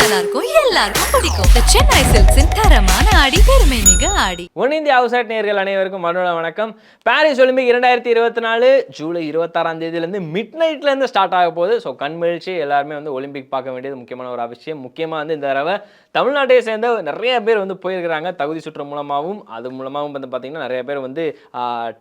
எல்லாருக்கும் எல்லாருக்கும் பிடிக்கும் சென்னை சில்க்ஸின் தரமான ஆடி பெருமை மிக ஆடி. ஒன் இந்தியா அவுட்சைட் நேயர்கள் அனைவருக்கும் மறுநாள் வணக்கம். பாரிஸ் ஒலிம்பிக் 2024 ஜூலை 26ஆம் தேதியிலேருந்து மிட் நைட்லேருந்து ஸ்டார்ட் ஆக போகுது. ஸோ கண்மகிழ்ச்சி எல்லாருமே வந்து ஒலிம்பிக் பார்க்க வேண்டியது முக்கியமான ஒரு விஷயம். முக்கியமாக வந்து இந்த தடவை தமிழ்நாட்டை சேர்ந்த நிறைய பேர் வந்து போயிருக்கிறாங்க தகுதி சுற்று மூலமாகவும். அது மூலமாகவும் வந்து பார்த்தீங்கன்னா நிறைய பேர் வந்து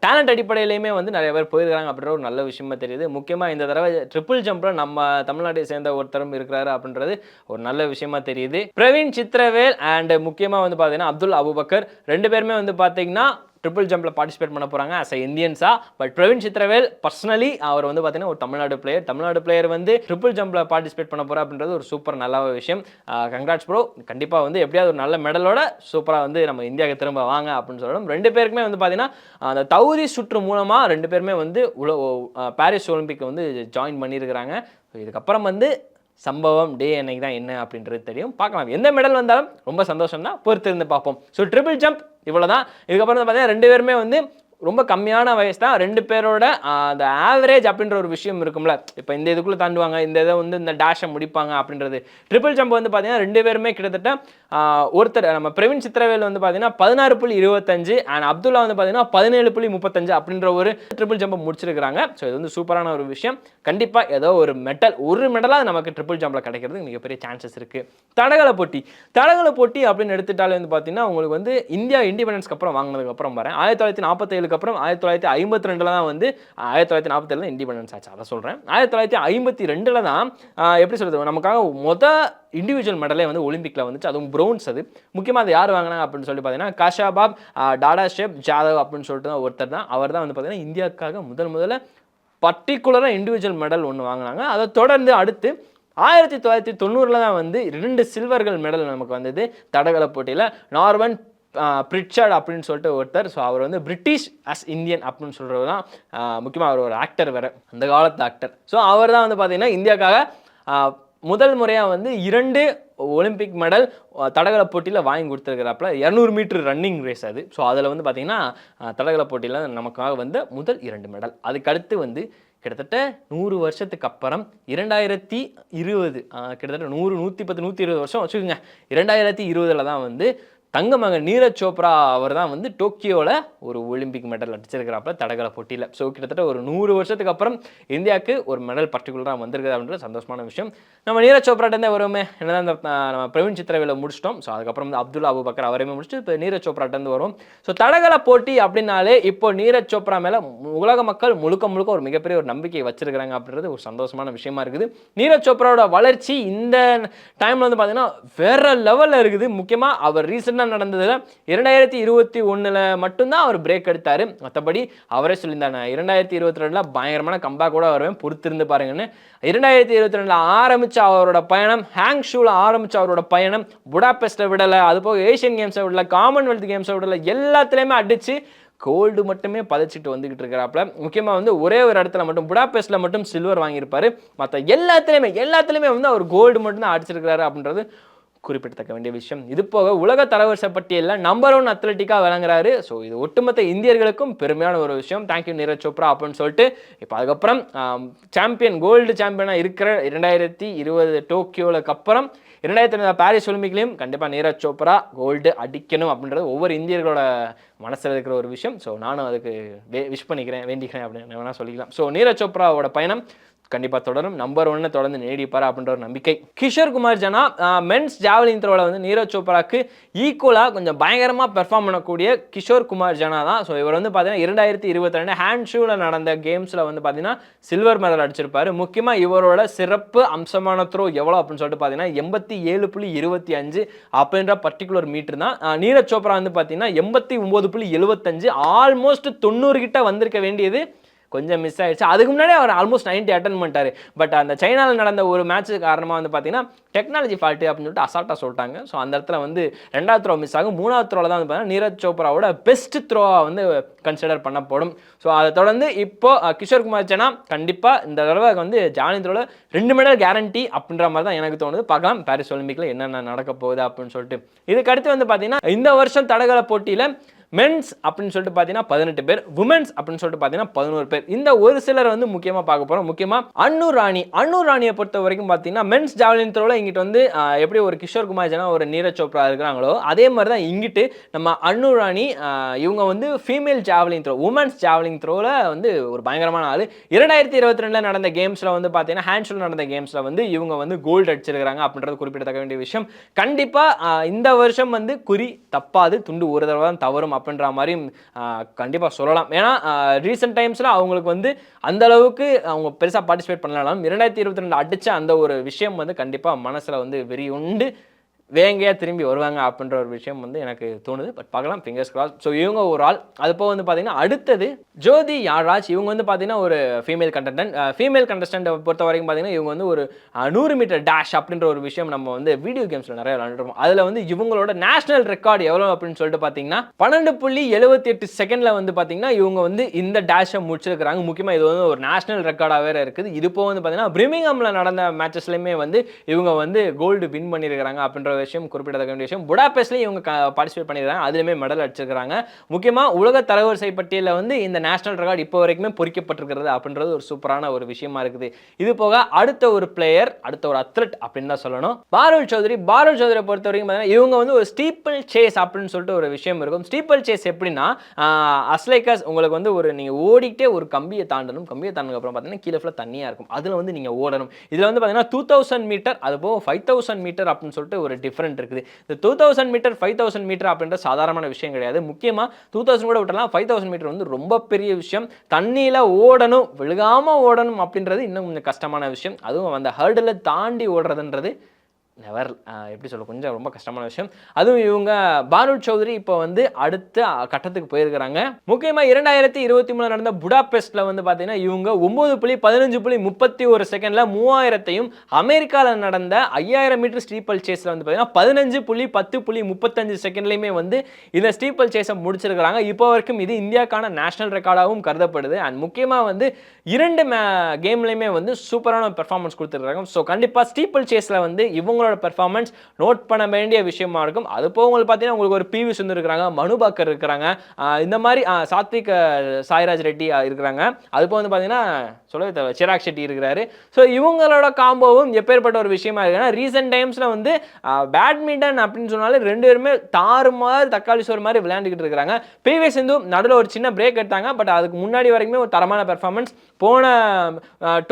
டேலண்ட் அடிப்படையிலையுமே வந்து நிறைய பேர் போயிருக்கிறாங்க அப்படின்ற ஒரு நல்ல விஷயமா தெரியுது. முக்கியமாக இந்த தடவை ட்ரிபிள் ஜம்பில் நம்ம தமிழ்நாட்டை சேர்ந்த ஒருத்தரும் இருக்கிறாரு அப்படின்றது ஒரு நல்ல விஷயமா தெரியுது. பிரவீன் சித்திரவேல் அண்ட் முக்கியமாக வந்து பார்த்தீங்கன்னா அப்துல் அபுபக்கர் ரெண்டு பேருமே வந்து பார்த்தீங்கன்னா ட்ரிபிள் ஜம்பில் பார்ட்டிசிபேட் பண்ண போகிறாங்க ஆஸ் அ இந்தியன்ஸா. பட் பிரவீன் சித்திரவேல் பர்சனலி அவர் வந்து பார்த்தீங்கன்னா ஒரு தமிழ்நாடு பிளேயர் வந்து ட்ரிபிள் ஜம்பில் பார்ட்டிசிபேட் பண்ண போகிறா அப்படின்றது ஒரு சூப்பர் நல்ல விஷயம். Congrats bro. கண்டிப்பாக வந்து எப்படியாவது ஒரு நல்ல மெடலோட சூப்பராக வந்து நம்ம இந்தியாவுக்கு திரும்ப வாங்க அப்படின்னு சொல்லணும். ரெண்டு பேருக்குமே வந்து பார்த்தீங்கன்னா அந்த தகுதி சுற்று மூலமாக ரெண்டு பேருமே வந்து பாரிஸ் ஒலிம்பிக் வந்து ஜாயின் பண்ணியிருக்கிறாங்க. இதுக்கப்புறம் வந்து சம்பவம் டே அன்னைக்கு தான் என்ன அப்படின்றது தெரியும். பார்க்கலாம், எந்த மெடல் வந்தாலும் ரொம்ப சந்தோஷம் தான், பொறுத்து இருந்து பார்ப்போம். ஸோ ட்ரிபிள் ஜம்ப் இவ்வளோதான். இதுக்கப்புறம் பார்த்தீங்கன்னா ரெண்டு பேருமே வந்து ரொம்ப கம்மியான வயசு தான். ரெண்டு பேரோட அந்த ஆவரேஜ் அப்படின்ற ஒரு விஷயம் இருக்கும்ல, இப்போ இந்த இதுக்குள்ளே தாண்டுவாங்க, இந்த இதை வந்து இந்த டேஷை முடிப்பாங்க அப்படின்றது. ட்ரிபிள் ஜம்ப் வந்து பார்த்தீங்கன்னா ரெண்டு பேருமே கிட்டத்தட்ட ஒருத்தர் நம்ம பிரவீன் சித்திரவேல் வந்து பார்த்தீங்கன்னா 16.25 அண்ட் அப்துல்லா வந்து பார்த்தீங்கன்னா 17.35 அப்படின்ற ஒரு ட்ரிபிள் ஜம்பை முடிச்சிருக்கிறாங்க. ஸோ இது வந்து சூப்பரான ஒரு விஷயம். கண்டிப்பாக ஏதோ ஒரு மெடலாக நமக்கு ட்ரிபிள் ஜம்பில் கிடைக்கிறது மிகப்பெரிய சான்சஸ் இருக்குது. தடகள போட்டி அப்படின்னு எடுத்துட்டாலே வந்து பார்த்தீங்கன்னா உங்களுக்கு வந்து இந்தியா இண்டிபெண்டன்ஸ்க்கு அப்புறம் வாங்கினதுக்கப்புறம் வரேன் 1947 அப்புறம் 1952 தான் வந்து 1947 தான் இண்டிபெண்டன்ஸ் ஆச்சு. அதை சொல்கிறேன். 1952 தான் எப்படி சொல்கிறது நமக்காக இண்டிவிஜுவல் மெடலே வந்து ஒலிம்பிக்கில் வந்துச்சு, அதுவும் ப்ரோன்ஸ். அது முக்கியமாக அது யார் வாங்கினாங்க அப்படின்னு சொல்லி பார்த்தீங்கன்னா காஷாபாப் டாடாஷேப் ஜாதவ் அப்படின்னு சொல்லிட்டு தான் ஒருத்தர் தான். அவர் தான் வந்து பார்த்தீங்கன்னா இந்தியாவுக்காக முதல்ல பர்டிகுலராக இண்டிவிஜுவல் மெடல் ஒன்று வாங்கினாங்க. அதை தொடர்ந்து அடுத்து 1990 தான் வந்து 2 சில்வர்கள் மெடல் நமக்கு வந்தது தடகள போட்டியில். நார்மன் பிரிட்சார்ட் அப்படின்னு சொல்லிட்டு ஒருத்தர். ஸோ அவர் வந்து பிரிட்டிஷ் அஸ் இந்தியன் அப்படின்னு சொல்கிறது தான். முக்கியமாக அவர் ஒரு ஆக்டர் வேறு, அந்த காலத்து ஆக்டர். ஸோ அவர் தான் வந்து பார்த்தீங்கன்னா இந்தியாவுக்காக முதல் முறையாக வந்து 2 ஒலிம்பிக் மெடல் தடகள போட்டியில் வாங்கி கொடுத்துருக்கிறாப்புல. 200 மீட்டர் ரன்னிங் ரேஸ் அது. ஸோ அதில் வந்து பார்த்தீங்கன்னா தடகள போட்டியில் நமக்காக வந்து முதல் 2 மெடல். அதுக்கடுத்து வந்து கிட்டத்தட்ட 100 வருஷத்துக்கு அப்புறம் 2020 கிட்டத்தட்ட 110 120 வருஷம் வச்சுக்கோங்க. 2020 தான் வந்து தங்க மகன் நீரஜ் சோப்ரா அவர் தான் வந்து டோக்கியோவில் ஒரு ஒலிம்பிக் மெடல் அடிச்சிருக்கிறாப்புல தடகள போட்டியில். ஸோ கிட்டத்தட்ட ஒரு 100 வருஷத்துக்கு அப்புறம் இந்தியாவுக்கு ஒரு மெடல் பர்டிகுலராக வந்திருக்குது அப்படின்றது சந்தோஷமான விஷயம். நம்ம நீரஜ் சோப்ராட்டே வருவோமே, என்னதான் நம்ம பிரவீன் சித்திரவேல முடிச்சிட்டோம். ஸோ அதுக்கப்புறம் வந்து அப்துல்லா அபுபக்கர் அவரையுமே முடிச்சுட்டு இப்போ நீரஜ் சோப்ராட்டேருந்து வரும். ஸோ தடகள போட்டி அப்படின்னாலே இப்போ நீரஜ் சோப்ரா மேலே உலக மக்கள் முழுக்க ஒரு மிகப்பெரிய ஒரு நம்பிக்கை வச்சிருக்கிறாங்க அப்படின்றது ஒரு சந்தோஷமான விஷயமா இருக்குது. நீரஜ் சோப்ராவோட வளர்ச்சி இந்த டைமில் வந்து பார்த்தீங்கன்னா வேற லெவலில் இருக்குது. முக்கியமாக அவர் ரீசெண்டாக நடந்ததுல 2021 மட்டும்தான் அவர் பிரேக் எடுத்தாரு. மற்றபடி அவரே சொல்லியிருந்தாங்க 2022 பயங்கரமான கம்பேக் கூட வருவேன், பொறுத்திருந்து பாருங்கன்னு. 2022 ஆரம்பிச்ச அவரோட பயணம், ஹாங்ஷூல ஆரம்பிச்ச அவரோட பயணம், புடாபெஸ்ட்டை விடலை, அது போக ஏஷியன் கேம்ஸை விடலை, காமன்வெல்த் கேம்ஸை விடலை, எல்லாத்துலேயுமே அடிச்சு கோல்டு மட்டுமே பதைச்சிட்டு வந்துகிட்டு இருக்கிறாப்புல. முக்கியமாக வந்து ஒரே ஒரு இடத்துல மட்டும் புடாபெஸ்ட்ல மட்டும் சில்வர் வாங்கியிருப்பாரு. மற்ற எல்லாத்துலேயுமே வந்து அவர் கோல்டு மட்டும் தான் அடிச்சிருக்கிறாரு அப்படின்றது குறிப்பிடத்தக்க வேண்டிய விஷயம். இது போக உலக தரவரிசை பட்டியலில் நம்பர் 1 அத்லட்டிக்காக விளங்குறாரு. ஸோ இது ஒட்டுமொத்த இந்தியர்களுக்கும் பெருமையான ஒரு விஷயம். தேங்க்யூ நீரஜ் சோப்ரா அப்படின்னு சொல்லிட்டு இப்போ அதுக்கப்புறம் கோல்டு சாம்பியனாக இருக்கிற 2020 டோக்கியோவுக்கு அப்புறம் 2020 பாரிஸ் ஒலிம்பிக்லையும் கண்டிப்பாக நீரஜ் சோப்ரா கோல்டு அடிக்கணும் அப்படின்றது ஒவ்வொரு இந்தியர்களோட மனசில் இருக்கிற ஒரு விஷயம். ஸோ நானும் அதுக்கு விஷ் வேண்டிக்கிறேன் அப்படின்னு வேணால் சொல்லிக்கலாம். ஸோ நீரஜ் சோப்ராவோட பயணம் கண்டிப்பாக தொடரும், நம்பர் 1 தொடர்ந்து நீடிப்பார் அப்படின்ற ஒரு நம்பிக்கை. கிஷோர் குமார் ஜனா மென்ஸ் ஜாவலின் த்ரோவில் வந்து நீரஜ் சோப்ராக்கு ஈக்குவலாக கொஞ்சம் பயங்கரமாக பெர்ஃபார்ம் பண்ணக்கூடிய கிஷோர் குமார் ஜனா தான். ஸோ இவர் வந்து பார்த்தீங்கன்னா 2022 ஹேண்ட்ஷூவில் நடந்த கேம்ஸில் வந்து பார்த்தீங்கன்னா சில்வர் மெடல் அடிச்சிருப்பாரு. முக்கியமாக இவரோட சிறப்பு அம்சமான த்ரோ எவ்வளோ அப்படின்னு சொல்லிட்டு பார்த்தீங்கன்னா 87.25 அப்படின்ற பர்டிகுலர் மீட்டர் தான். நீரஜ் சோப்ரா வந்து பார்த்தீங்கன்னா 89.75, ஆல்மோஸ்ட் 90 கிட்ட வந்திருக்க வேண்டியது கொஞ்சம் மிஸ் ஆயிடுச்சு. அதுக்கு முன்னாடி அவர் ஆல்மோஸ்ட் 90 அட்டன் பண்ணிட்டாரு. பட் அந்த சைனாவில் நடந்த ஒரு மேட்ச்சு காரணமாக வந்து பார்த்தீங்கன்னா டெக்னாலஜி ஃபால்ட்டு அப்படின்னு சொல்லிட்டு அசால்ட்டாக சொல்லிட்டாங்க. ஸோ அந்த இடத்துல வந்து 2வது த்ரோ மிஸ் ஆகும். 3வது த்ரோவில் தான் வந்து பார்த்தீங்கன்னா நீரஜ் சோப்ராவோட பெஸ்ட் த்ரோவாக வந்து கன்சிடர் பண்ணப்படும். ஸோ அதை தொடர்ந்து இப்போ கிஷோர் குமார் ஜனா கண்டிப்பாக இந்த தடவை வந்து ஜாவலின் த்ரோவில் 2 மெடல் கேரண்டி அப்படின்ற மாதிரி தான் எனக்கு தோணுது. பார்க்கலாம் பாரிஸ் ஒலிம்பிக்கில் என்னென்ன நடக்க போகுது அப்படின்னு சொல்லிட்டு. இதுக்கடுத்து வந்து பார்த்தீங்கன்னா இந்த வருஷம் தடகள போட்டியில் மென்ஸ் அப்படின்னு சொல்லிட்டு பார்த்தீங்கன்னா 18 பேர், உமன்ஸ் அப்படின்னு சொல்லிட்டு பார்த்தீங்கன்னா 11 பேர். இந்த ஒரு சிலர் வந்து முக்கியமாக பார்க்க போகிறோம். முக்கியமாக அன்னு ராணியை பொறுத்த வரைக்கும் பார்த்தீங்கன்னா மென்ஸ் ஜாவலின் த்ரோவில் இங்கிட்டு வந்து எப்படி ஒரு கிஷோர் குமார் ஜனா ஒரு நீரஜ் சோப்ரா இருக்கிறாங்களோ அதே மாதிரி தான் இங்கிட்டு நம்ம அன்னு ராணி இவங்க வந்து female javelin throw, women's javelin த்ரோவில் வந்து ஒரு பயங்கரமான ஆள். 2022 நடந்த கேம்ஸில் வந்து பார்த்தீங்கன்னா ஹேண்ட்ஷூல் நடந்த கேம்ஸில் வந்து இவங்க வந்து கோல்டு அடிச்சிருக்கிறாங்க அப்படின்றது குறிப்பிடத்தக்க வேண்டிய விஷயம். கண்டிப்பாக இந்த வருஷம் வந்து குறி தப்பாது, துண்டு ஒரு தடவை தான் தவறும் அப்படின்ற மாதிரி கண்டிப்பாக சொல்லலாம். ஏன்னா ரீசெண்ட் டைம்ஸில் அவங்களுக்கு வந்து அந்த அளவுக்கு அவங்க பெருசாக பார்ட்டிசிபேட் பண்ணலாம். 2022 அடித்த அந்த ஒரு விஷயம் வந்து கண்டிப்பாக மனசில் வந்து வெறி உண்டு, வேங்கையா திரும்பி வருவாங்க அப்படின்ற ஒரு விஷயம் வந்து எனக்கு தோணுது. பட் பார்க்கலாம், ஃபிங்கர்ஸ் கிராஸ். ஸோ இவங்க ஒரு ஆள். அது போக வந்து பார்த்தீங்கன்னா அடுத்தது ஜோதி யாழ்ராஜ். இவங்க வந்து பார்த்தீங்கன்னா ஒரு ஃபீமேல் கண்டஸ்டன்ட் பொறுத்த வரைக்கும் பார்த்தீங்கன்னா இவங்க வந்து ஒரு 100 மீட்டர் டேஷ் அப்படின்ற ஒரு விஷயம் நம்ம வந்து வீடியோ கேம்ஸில் நிறைய விளையாண்டுருப்போம். அதில் வந்து இவங்களோட நேஷனல் ரெக்கார்டு எவ்வளோ அப்படின்னு சொல்லிட்டு பார்த்தீங்கன்னா 12.78 செகண்டில் வந்து பார்த்தீங்கன்னா இவங்க வந்து இந்த டேஷை முடிச்சிருக்கிறாங்க. முக்கியமாக இது வந்து ஒரு நேஷனல் ரெக்கார்டாக வேறு இருக்குது. இது போக வந்து பார்த்தீங்கன்னா பிரிமிங்ஹாமில் நடந்த மேட்சஸ்லையுமே வந்து இவங்க வந்து கோல்டு வின் பண்ணியிருக்கிறாங்க அப்படின்ற விஷயம் குறிப்பிடத்தக்க வேண்டிய விஷயம். புடாபெஸ்ட்லயும் இவங்க பார்ட்டிசிபேட் பண்ணிருக்காங்க, அதுலயுமே மெடல் அடிச்சிருக்காங்க. முக்கியமா உலக தரவரிசை பட்டியலில் வந்து இந்த நேஷனல் ரெக்கார்டு இப்போ வரைக்குமே பொறிக்கப்பட்டிருக்கிறது அப்படின்றது ஒரு சூப்பரான ஒரு விஷயமா இருக்குது. இது போக அடுத்த ஒரு பிளேயர், அடுத்த ஒரு அத்லட் அப்படின்னு தான் சொல்லணும், பாருல் சௌத்ரி பொறுத்த வரைக்கும் இவங்க வந்து ஒரு ஸ்டீப்பிள் சேஸ் அப்படின்னு சொல்லிட்டு ஒரு விஷயம் இருக்கும். ஸ்டீப்பிள் சேஸ் எப்படின்னா அஸ்லைக்கஸ் உங்களுக்கு வந்து ஒரு நீங்க ஓடிக்கிட்டே ஒரு கம்பியை தாண்டணும், கம்பியை தாண்டினதுக்கு அப்புறம் பார்த்தீங்கன்னா கீழே ஃபுல்லாக தண்ணியா இருக்கும், அதுல வந்து நீங்க ஓடணும். இதுல வந்து பார்த்தீங்கன்னா 2000 மீட்டர் அது போக 5000 மீட்டர் அப்படின்னு சொல்லிட்டு ஒரு டிஃபரெண்ட் இருக்குது. இந்த 2000 மீட்டர் 5000 மீட்டர் அப்படின்ற சாதாரணமான விஷயம் கிடையாது. முக்கியமா 2000 கூட விட்டலாம், 5000 மீட்டர் வந்து ரொம்ப பெரிய விஷயம். தண்ணியில ஓடணும், விழுகாம ஓடணும் அப்படின்றது இன்னும் கொஞ்சம் கஷ்டமான விஷயம். அதுவும் அந்த ஹர்டில் தாண்டி ஓடுறதுன்றது நெவர் எப்படி சொல்ல கொஞ்சம் ரொம்ப கஷ்டமான விஷயம். அதுவும் இவங்க பாருல் சௌத்ரி இப்போ வந்து அடுத்த கட்டத்துக்கு போயிருக்கிறாங்க. முக்கியமாக 2023 நடந்த புடாபெஸ்ட்ல வந்து பார்த்தீங்கன்னா இவங்க 9.15.31 செகண்ட்ல 3000ஐயும், அமெரிக்காவில் நடந்த 5000 மீட்டர் ஸ்டீப்பிள் சேஸ்ல வந்து பார்த்தீங்கன்னா 15.10.35 செகண்ட்லையுமே வந்து இந்த ஸ்டீப்பிள் சேஸை முடிச்சிருக்கிறாங்க. இப்போ வரைக்கும் இது இந்தியாவுக்கான நேஷனல் ரெக்கார்டாகவும் கருதப்படுது. அண்ட் முக்கியமாக வந்து 2 கேம்லையுமே வந்து சூப்பரான பெர்ஃபார்மன்ஸ் கொடுத்துருக்காங்க. ஸோ கண்டிப்பாக ஸ்டீப்பிள் சேஸில் வந்து இவங்க பெர்ஃபார்மன்ஸ் நோட் பண்ண வேண்டிய விஷயமா இருக்கும். அது போக உங்களுக்கு பார்த்தீங்கன்னா உங்களுக்கு ஒரு பிவி சிந்து இருக்கிறாங்க, மனு பாக்கர் இருக்கிறாங்க, இந்த மாதிரி சாத்விக் சாய்ராஜ் ரெட்டி இருக்கிறாங்க. அது போக வந்து பார்த்தீங்கன்னா சொல்லவே சிராக் ஷெட்டி இருக்கிறாரு. ஸோ இவங்களோட காம்போவும் எப்பேற்பட்ட ஒரு விஷயமா இருக்குன்னா ரீசெண்ட் டைம்ஸில் வந்து பேட்மிண்டன் அப்படின்னு சொன்னாலே 2 பேருமே தாறுமாறு தக்காளி சோறு மாதிரி விளையாண்டுக்கிட்டு இருக்கிறாங்க. பிவி சிந்து நடுவில் ஒரு சின்ன பிரேக் எடுத்தாங்க, பட் அதுக்கு முன்னாடி வரைக்குமே ஒரு தரமான பெர்ஃபார்மன்ஸ். போன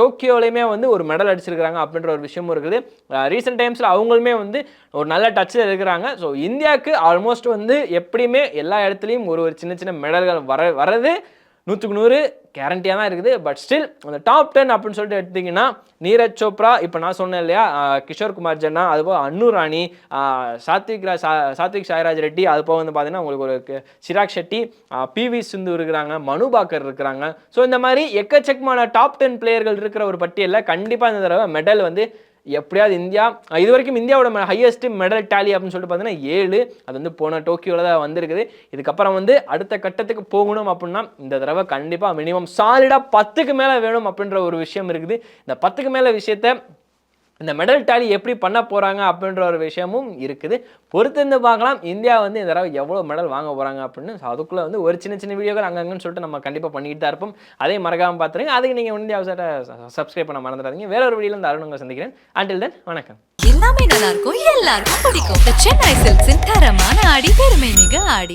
டோக்கியோலையுமே வந்து ஒரு மெடல் அடிச்சிருக்கிறாங்க அப்படின்ற ஒரு விஷயமும் இருக்குது. ரீசெண்ட் டைம்ஸில் அவங்களுமே வந்து ஒரு நல்ல டச்சில் இருக்கிறாங்க. ஸோ இந்தியாவுக்கு ஆல்மோஸ்ட் வந்து எப்படியுமே எல்லா இடத்துலையும் ஒரு சின்ன சின்ன மெடல்கள் வர்றது 100க்கு 100 கேரண்டியாக தான் இருக்குது. பட் ஸ்டில் அந்த டாப் 10 அப்படின்னு சொல்லிட்டு எடுத்திங்கன்னா நீரஜ் சோப்ரா, இப்போ நான் சொன்னேன் இல்லையா, கிஷோர் குமார் ஜனா, அதுபோல் அன்னு ராணி, சாத்விக் சாய்ராஜ் ரெட்டி, அது போக வந்து பார்த்தீங்கன்னா உங்களுக்கு ஒரு சிராக் ஷெட்டி, பிவி சிந்து இருக்கிறாங்க, மனு பாக்கர் இருக்கிறாங்க. ஸோ இந்த மாதிரி எக்கச்சக்கமான டாப் 10 பிளேயர்கள் இருக்கிற ஒரு பட்டியலில் கண்டிப்பாக இந்த தடவை மெடல் வந்து எப்படியாவது இந்தியா, இது வரைக்கும் இந்தியாவோட ஹையஸ்ட் மெடல் டேலி அப்படின்னு சொல்லிட்டு பார்த்தீங்கன்னா 7, அது வந்து போன டோக்கியோவில் தான் வந்திருக்குது. இதுக்கப்புறம் வந்து அடுத்த கட்டத்துக்கு போகணும் அப்படின்னா இந்த தடவை கண்டிப்பாக மினிமம் சாலிடாக 10க்கு மேலே வேணும் அப்படின்ற ஒரு விஷயம் இருக்குது. இந்த 10க்கு மேலே விஷயத்த இந்த மெடல் டேலி எப்படி பண்ண போகிறாங்க அப்படின்ற ஒரு விஷயமும் இருக்குது. பொறுத்திருந்து பார்க்கலாம் இந்தியா வந்து இந்த தடவை எவ்வளோ மெடல் வாங்க போகிறாங்க அப்படின்னு. அதுக்குள்ளே வந்து ஒரு சின்ன சின்ன வீடியோக்கள் அங்கங்கன்னு சொல்லிட்டு நம்ம கண்டிப்பாக பண்ணிக்கிட்டு தான் இருப்போம். அதே மறக்காமல் பார்த்துருங்க. அதுக்கு நீங்கள் இந்தியா சப்ஸ்கிரைப் பண்ண மறந்துடாதீங்க. வேற ஒரு வீடியோவில் இந்த அருணங்களை சந்திக்கிறேன். அண்டில் தென் வணக்கம். எல்லாமே நல்லா இருக்கும், எல்லாருக்கும் பிடிக்கும். சென்னை சில்க்ஸின் தரமான ஆடி, பெருமை மிக ஆடி.